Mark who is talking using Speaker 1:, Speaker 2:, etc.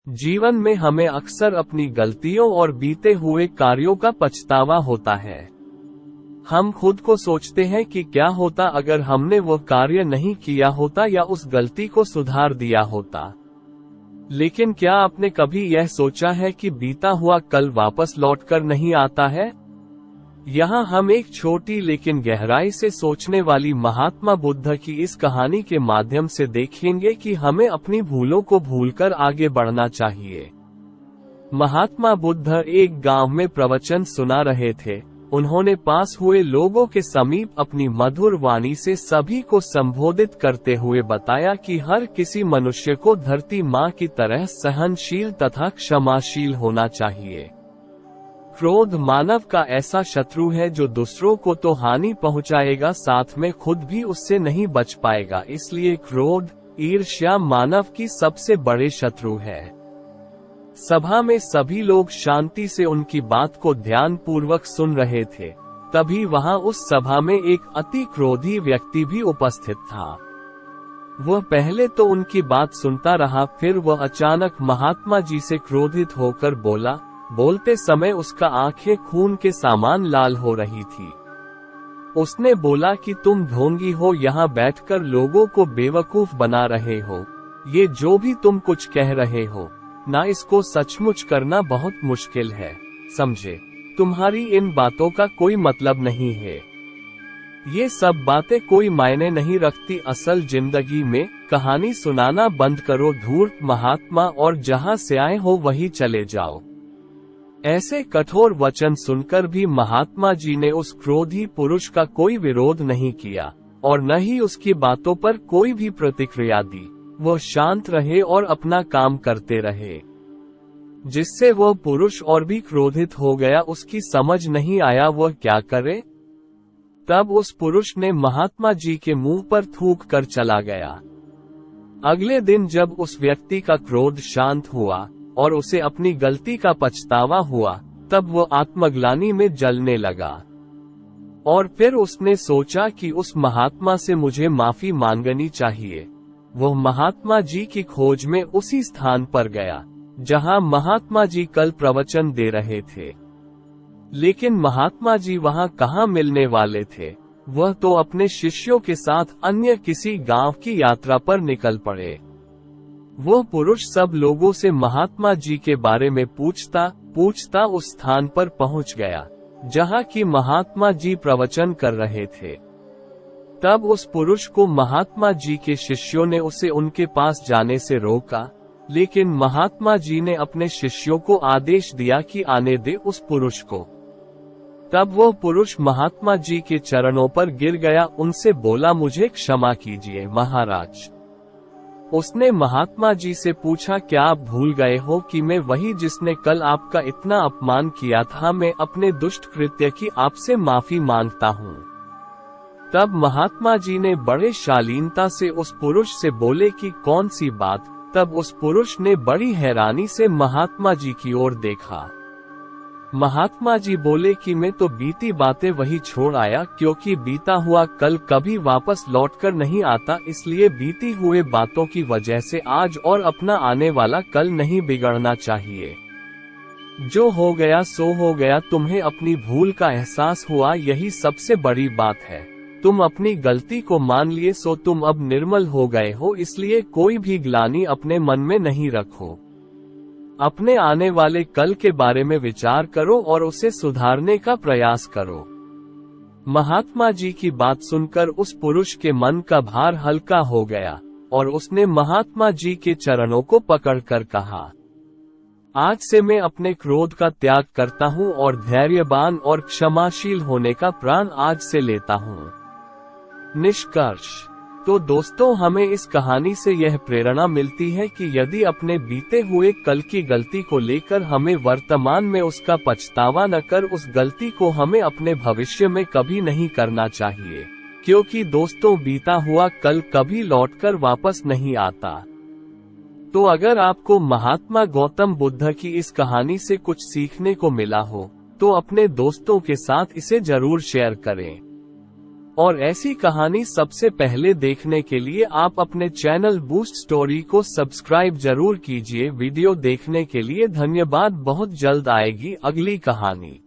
Speaker 1: जीवन में हमें अक्सर अपनी गलतियों और बीते हुए कार्यों का पछतावा होता है। हम खुद को सोचते हैं कि क्या होता अगर हमने वो कार्य नहीं किया होता या उस गलती को सुधार दिया होता। लेकिन क्या आपने कभी यह सोचा है कि बीता हुआ कल वापस लौटकर नहीं आता है? यहाँ हम एक छोटी लेकिन गहराई से सोचने वाली महात्मा बुद्ध की इस कहानी के माध्यम से देखेंगे कि हमें अपनी भूलों को भूलकर आगे बढ़ना चाहिए। महात्मा बुद्ध एक गांव में प्रवचन सुना रहे थे। उन्होंने पास हुए लोगों के समीप अपनी मधुर वाणी से सभी को संबोधित करते हुए बताया कि हर किसी मनुष्य को धरती माँ की तरह सहनशील तथा क्षमाशील होना चाहिए। क्रोध मानव का ऐसा शत्रु है जो दूसरों को तो हानि पहुंचाएगा, साथ में खुद भी उससे नहीं बच पाएगा। इसलिए क्रोध, ईर्ष्या मानव की सबसे बड़े शत्रु है। सभा में सभी लोग शांति से उनकी बात को ध्यानपूर्वक सुन रहे थे। तभी वहां उस सभा में एक अति क्रोधी व्यक्ति भी उपस्थित था। वह पहले तो उनकी बात सुनता रहा, फिर वह अचानक महात्मा जी से क्रोधित होकर बोला। बोलते समय उसका आंखें खून के समान लाल हो रही थी। उसने बोला कि तुम ढोंगी हो, यहाँ बैठकर लोगों को बेवकूफ बना रहे हो। ये जो भी तुम कुछ कह रहे हो ना, इसको सचमुच करना बहुत मुश्किल है, समझे? तुम्हारी इन बातों का कोई मतलब नहीं है। ये सब बातें कोई मायने नहीं रखती असल जिंदगी में। कहानी सुनाना बंद करो धूर्त महात्मा, और जहाँ से आए हो वहीं चले जाओ। ऐसे कठोर वचन सुनकर भी महात्मा जी ने उस क्रोधी पुरुष का कोई विरोध नहीं किया और न ही उसकी बातों पर कोई भी प्रतिक्रिया दी। वह शांत रहे और अपना काम करते रहे, जिससे वह पुरुष और भी क्रोधित हो गया। उसकी समझ नहीं आया वह क्या करे। तब उस पुरुष ने महात्मा जी के मुंह पर थूक कर चला गया। अगले दिन जब उस व्यक्ति का क्रोध शांत हुआ और उसे अपनी गलती का पछतावा हुआ, तब वो आत्मग्लानि में जलने लगा। और फिर उसने सोचा कि उस महात्मा से मुझे माफी मांगनी चाहिए। वो महात्मा जी की खोज में उसी स्थान पर गया जहां महात्मा जी कल प्रवचन दे रहे थे। लेकिन महात्मा जी वहां कहाँ मिलने वाले थे? वह तो अपने शिष्यों के साथ अन्य किसी गांव की यात्रा पर निकल पड़े। वो पुरुष सब लोगों से महात्मा जी के बारे में पूछता उस स्थान पर पहुंच गया जहां की महात्मा जी प्रवचन कर रहे थे। तब उस पुरुष को महात्मा जी के शिष्यों ने उसे उनके पास जाने से रोका, लेकिन महात्मा जी ने अपने शिष्यों को आदेश दिया कि आने दे उस पुरुष को। तब वो पुरुष महात्मा जी के चरणों पर गिर गया, उनसे बोला, मुझे क्षमा कीजिए महाराज। उसने महात्मा जी से पूछा, क्या आप भूल गए हो कि मैं वही जिसने कल आपका इतना अपमान किया था? मैं अपने दुष्ट कृत्य की आपसे माफी मांगता हूँ। तब महात्मा जी ने बड़े शालीनता से उस पुरुष से बोले कि कौन सी बात? तब उस पुरुष ने बड़ी हैरानी से महात्मा जी की ओर देखा। महात्मा जी बोले कि मैं तो बीती बातें वही छोड़ आया, क्योंकि बीता हुआ कल कभी वापस लौटकर नहीं आता। इसलिए बीती हुए बातों की वजह से आज और अपना आने वाला कल नहीं बिगड़ना चाहिए। जो हो गया सो हो गया। तुम्हें अपनी भूल का एहसास हुआ, यही सबसे बड़ी बात है। तुम अपनी गलती को मान लिए, सो तुम अब निर्मल हो गए हो। इसलिए कोई भी ग्लानि अपने मन में नहीं रखो। अपने आने वाले कल के बारे में विचार करो और उसे सुधारने का प्रयास करो। महात्मा जी की बात सुनकर उस पुरुष के मन का भार हल्का हो गया और उसने महात्मा जी के चरणों को पकड़कर कहा, आज से मैं अपने क्रोध का त्याग करता हूँ और धैर्यवान और क्षमाशील होने का प्रण आज से लेता हूँ। निष्कर्ष। तो दोस्तों, हमें इस कहानी से यह प्रेरणा मिलती है कि यदि अपने बीते हुए कल की गलती को लेकर हमें वर्तमान में उसका पछतावा न कर, उस गलती को हमें अपने भविष्य में कभी नहीं करना चाहिए, क्योंकि दोस्तों बीता हुआ कल कभी लौटकर वापस नहीं आता। तो अगर आपको महात्मा गौतम बुद्ध की इस कहानी से कुछ सीखने को मिला हो, तो अपने दोस्तों के साथ इसे जरूर शेयर करें। और ऐसी कहानी सबसे पहले देखने के लिए आप अपने चैनल बूस्ट स्टोरी को सब्सक्राइब जरूर कीजिए। वीडियो देखने के लिए धन्यवाद। बहुत जल्द आएगी अगली कहानी।